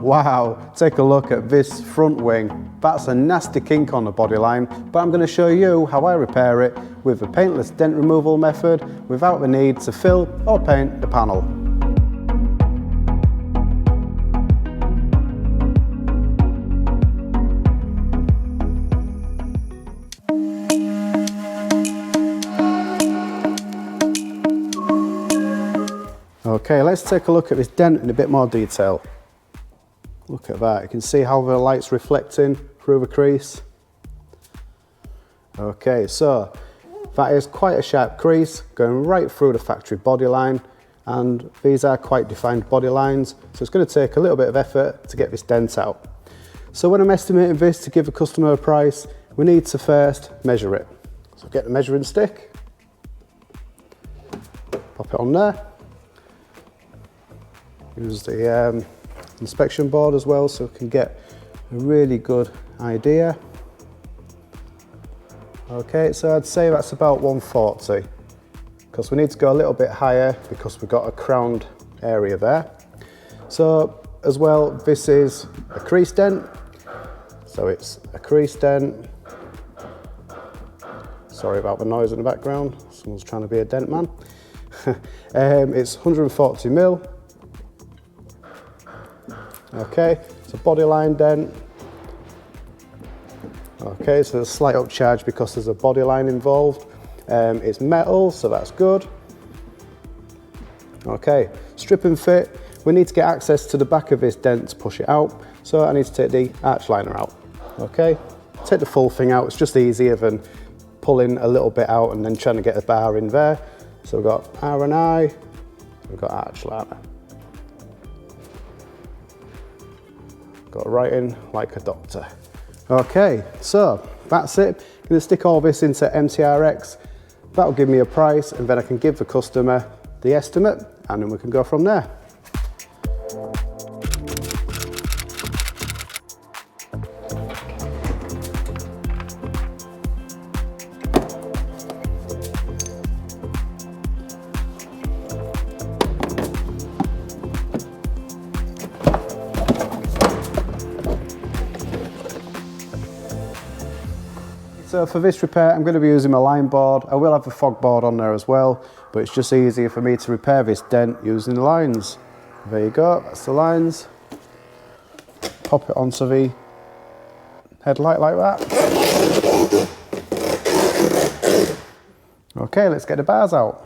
Wow, take a look at this front wing. That's a nasty kink on the bodyline, but I'm going to show you how I repair it with a paintless dent removal method without the need to fill or paint the panel. Okay, let's take a look at this dent in a bit more detail. Look at that, you can see how the light's reflecting through the crease. Okay, so that is quite a sharp crease going right through the factory bodyline, and these are quite defined body lines, so it's going to take a little bit of effort to get this dent out. So when I'm estimating this to give the customer a price, we need to first measure it. So get the measuring stick, pop it on there, use the inspection board as well so we can get a really good idea. Okay, so I'd say that's about 140 because we need to go a little bit higher because we've got a crowned area there. So as well, this is a crease dent, so it's a crease dent. Sorry about the noise in the background, someone's trying to be a dent man. It's 140 mil. Okay, it's a bodyline dent. Okay, so there's a slight upcharge because there's a bodyline involved. It's metal, so that's good. Okay, strip and fit. We need to get access to the back of this dent to push it out, so I need to take the arch liner out. Okay, take the full thing out, it's just easier than pulling a little bit out and then trying to get a bar in there. So we've got R&I, we've got arch liner. Got right in like a doctor. Okay, so that's it. I'm going to stick all this into MTRX. That'll give me a price, and then I can give the customer the estimate, and then we can go from there. So for this repair, I'm going to be using my line board. I will have the fog board on there as well, but it's just easier for me to repair this dent using the lines. There you go, that's the lines. Pop it onto the headlight like that. Okay, let's get the bars out.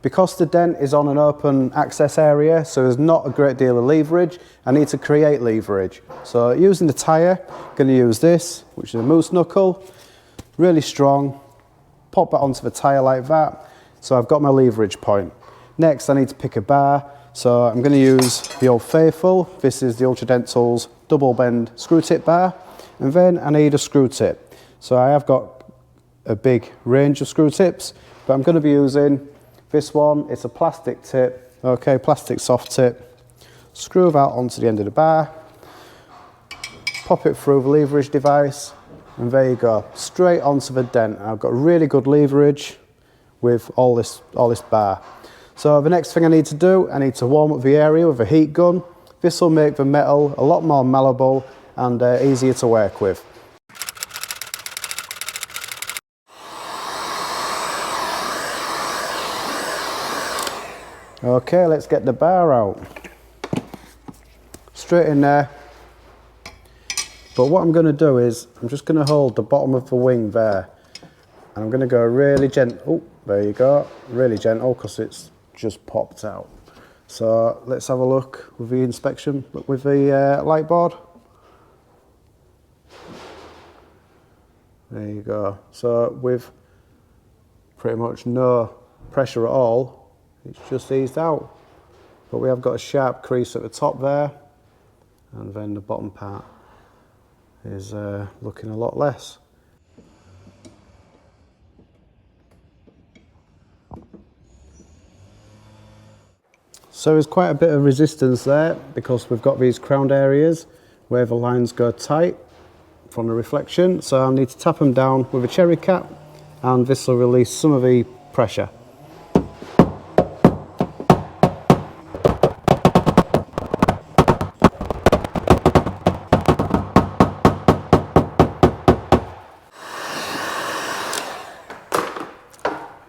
Because the dent is on an open access area, so there's not a great deal of leverage, I need to create leverage. So using the tyre, I'm going to use this, which is a moose knuckle, really strong. Pop that onto the tyre like that, so I've got my leverage point. Next I need to pick a bar, so I'm going to use the Old Faithful. This is the Ultra Dent Tools double bend screw tip bar, and then I need a screw tip. So I have got a big range of screw tips, but I'm going to be using this one. It's a plastic tip, okay, plastic soft tip. Screw that onto the end of the bar, pop it through the leverage device, and there you go, straight onto the dent. I've got really good leverage with all this bar. So the next thing I need to do, I need to warm up the area with a heat gun. This will make the metal a lot more malleable and easier to work with. Okay, let's get the bar out. Straight in there. But what I'm going to do is, I'm just going to hold the bottom of the wing there. And I'm going to go really gentle. Oh, there you go. Really gentle because it's just popped out. So let's have a look with the inspection, with the light board. There you go. So with pretty much no pressure at all, it's just eased out. But we have got a sharp crease at the top there, and then the bottom part is looking a lot less. So there's quite a bit of resistance there because we've got these crowned areas where the lines go tight from the reflection. So I'll need to tap them down with a cherry cap, and this will release some of the pressure.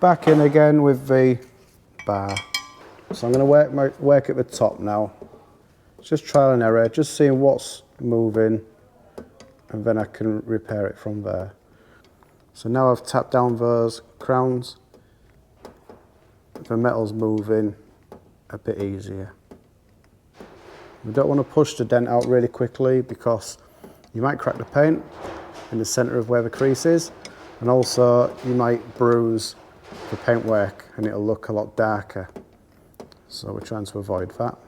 back in again with the bar. So I'm going to work at the top now. Just trial and error, just seeing what's moving, and then I can repair it from there. So now I've tapped down those crowns, the metal's moving a bit easier. We don't want to push the dent out really quickly because you might crack the paint in the centre of where the crease is, and also you might bruise the paintwork and it'll look a lot darker. So we're trying to avoid that.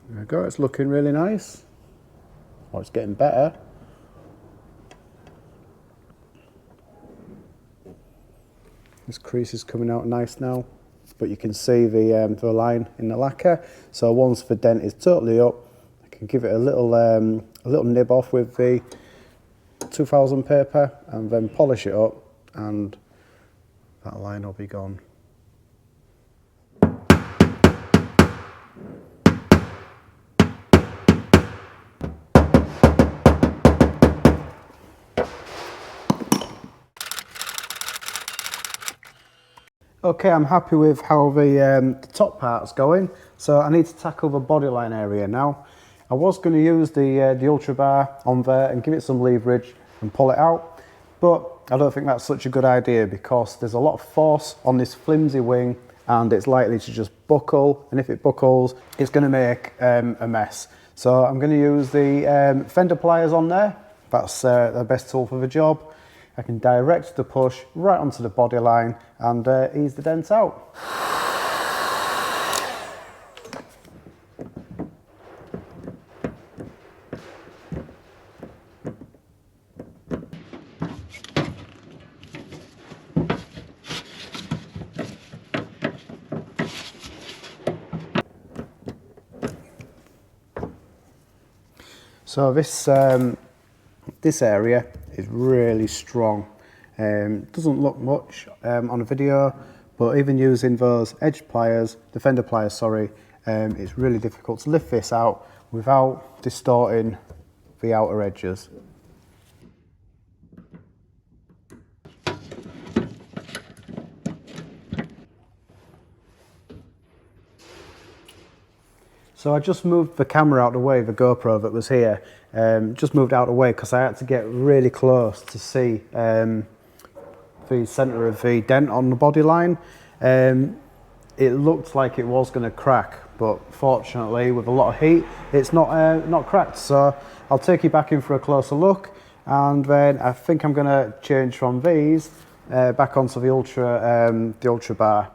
There we go, it's looking really nice. Oh, it's getting better. This crease is coming out nice now, but you can see the line in the lacquer. So once the dent is totally up, I can give it a little nib off with the 2000 paper and then polish it up, and that line will be gone. Okay, I'm happy with how the top part's going, so I need to tackle the bodyline area now. I was going to use the Ultra bar on there and give it some leverage and pull it out, but I don't think that's such a good idea because there's a lot of force on this flimsy wing and it's likely to just buckle, and if it buckles, it's going to make a mess. So I'm going to use the fender pliers on there. That's the best tool for the job. I can direct the push right onto the body line and ease the dent out. So this area is really strong. Doesn't look much on a video, but even using those edge pliers, the fender pliers, sorry, it's really difficult to lift this out without distorting the outer edges. So I just moved the camera out of the way, the GoPro that was here, just moved out of the way because I had to get really close to see the centre of the dent on the body line. It looked like it was going to crack, but fortunately with a lot of heat it's not cracked. So I'll take you back in for a closer look, and then I think I'm going to change from these back onto the Ultra bar.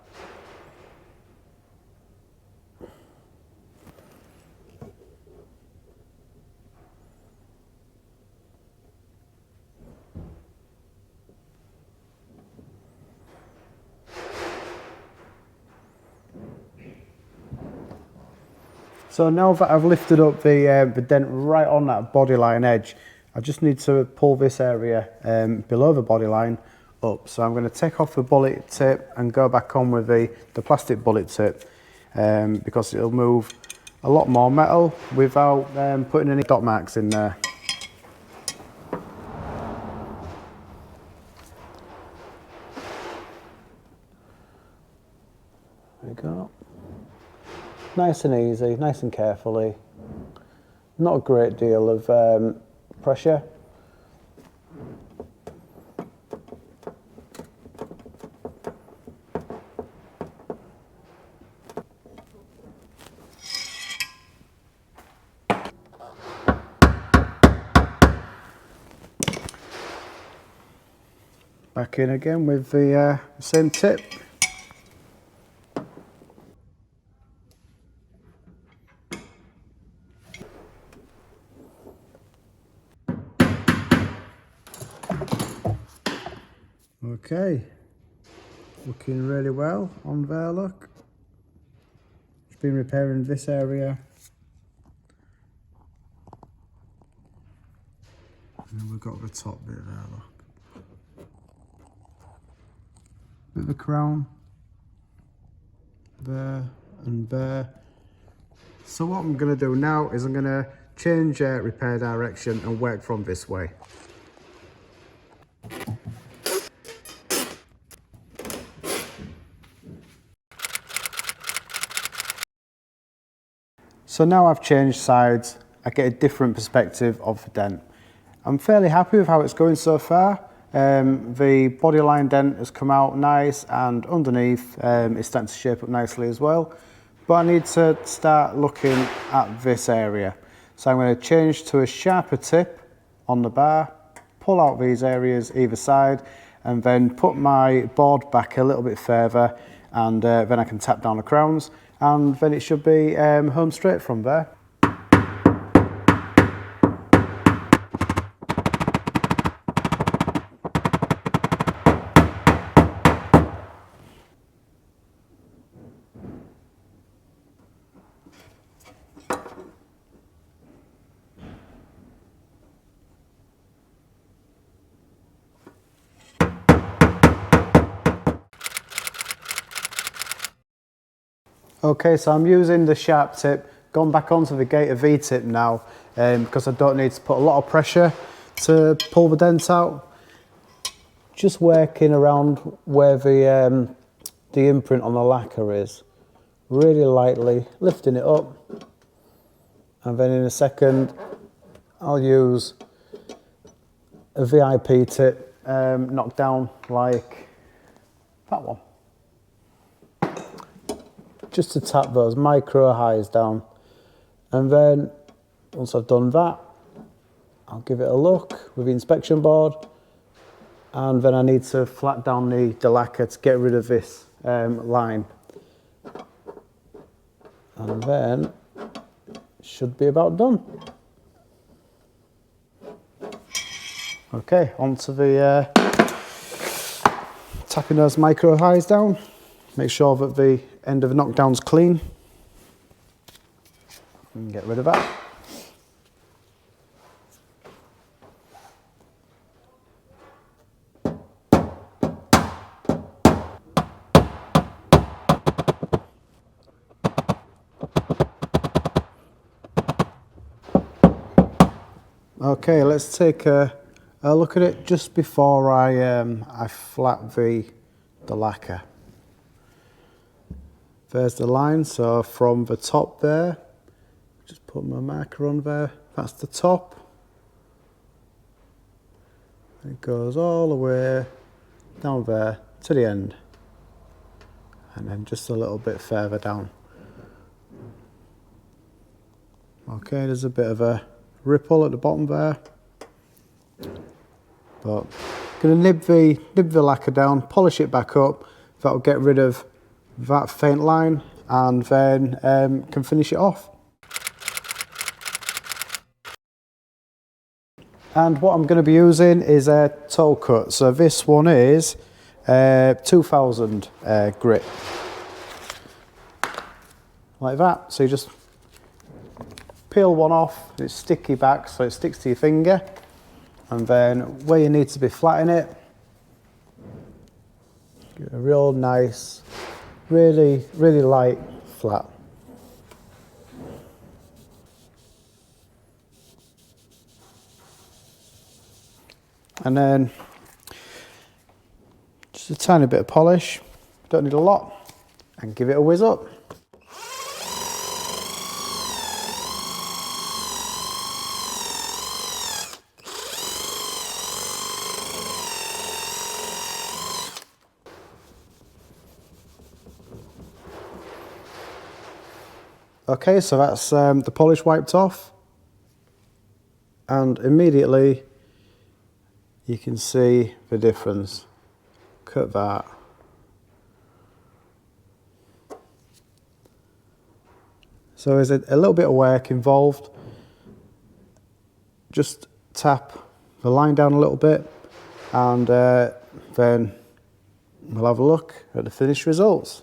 So now that I've lifted up the dent right on that bodyline edge, I just need to pull this area below the bodyline up. So I'm going to take off the bullet tip and go back on with the plastic bullet tip because it'll move a lot more metal without putting any dot marks in there. There we go. Nice and easy, nice and carefully. Not a great deal of pressure. Back in again with the same tip. Okay, looking really well on there, look. Just been repairing this area. And then we've got the top bit there, look. Bit of a crown. There and there. So what I'm going to do now is I'm going to change repair direction and work from this way. So now I've changed sides, I get a different perspective of the dent. I'm fairly happy with how it's going so far. The bodyline dent has come out nice, and underneath it's starting to shape up nicely as well. But I need to start looking at this area. So I'm going to change to a sharper tip on the bar, pull out these areas either side, and then put my board back a little bit further, and then I can tap down the crowns, and then it should be home straight from there. Okay, so I'm using the sharp tip, gone back onto the Gator V-tip now, because I don't need to put a lot of pressure to pull the dent out. Just working around where the imprint on the lacquer is, really lightly, lifting it up, and then in a second I'll use a VIP tip, knocked down like that one, just to tap those micro highs down. And then once I've done that, I'll give it a look with the inspection board, and then I need to flat down the lacquer to get rid of this line, and then should be about done. Okay, onto the tapping those micro highs down. Make sure that the end of the knockdown's clean, and get rid of that. Okay, let's take a look at it just before I flat the lacquer. There's the line, so from the top there, just put my marker on there, that's the top. It goes all the way down there to the end, and then just a little bit further down. Okay, there's a bit of a ripple at the bottom there, but I'm going to nib the lacquer down, polish it back up. That'll get rid of that faint line, and then can finish it off. And what I'm going to be using is a toe cut. So this one is 2000 grit, like that. So you just peel one off, it's sticky back so it sticks to your finger, and then where you need to be flatting it, give it a real nice, really light flat. And then just a tiny bit of polish, don't need a lot, and give it a whiz up. Okay, so that's the polish wiped off, and immediately you can see the difference. Cut that. So there's a little bit of work involved. Just tap the line down a little bit, and then we'll have a look at the finished results.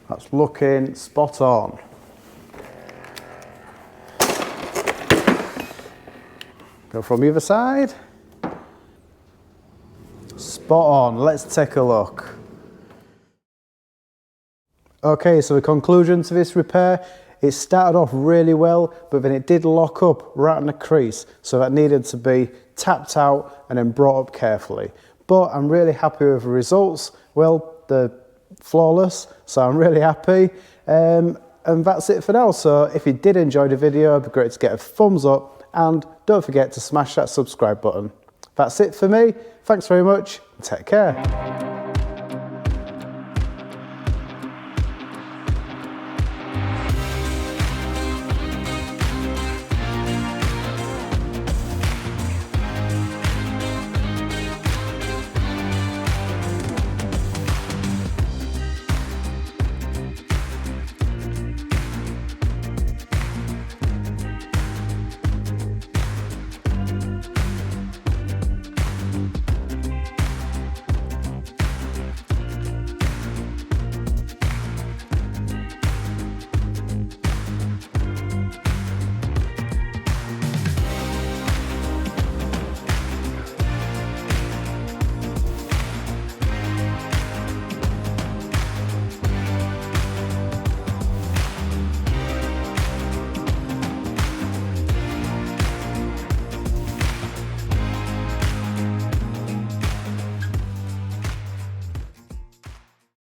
That's looking spot on. Go from the other side. Spot on. Let's take a look. Okay, so the conclusion to this repair, it started off really well, but then it did lock up right on the crease, so that needed to be tapped out and then brought up carefully. But I'm really happy with the results. Well, they're flawless, so I'm really happy. And that's it for now. So if you did enjoy the video, it'd be great to get a thumbs up, and don't forget to smash that subscribe button. That's it for me. Thanks very much, and take care.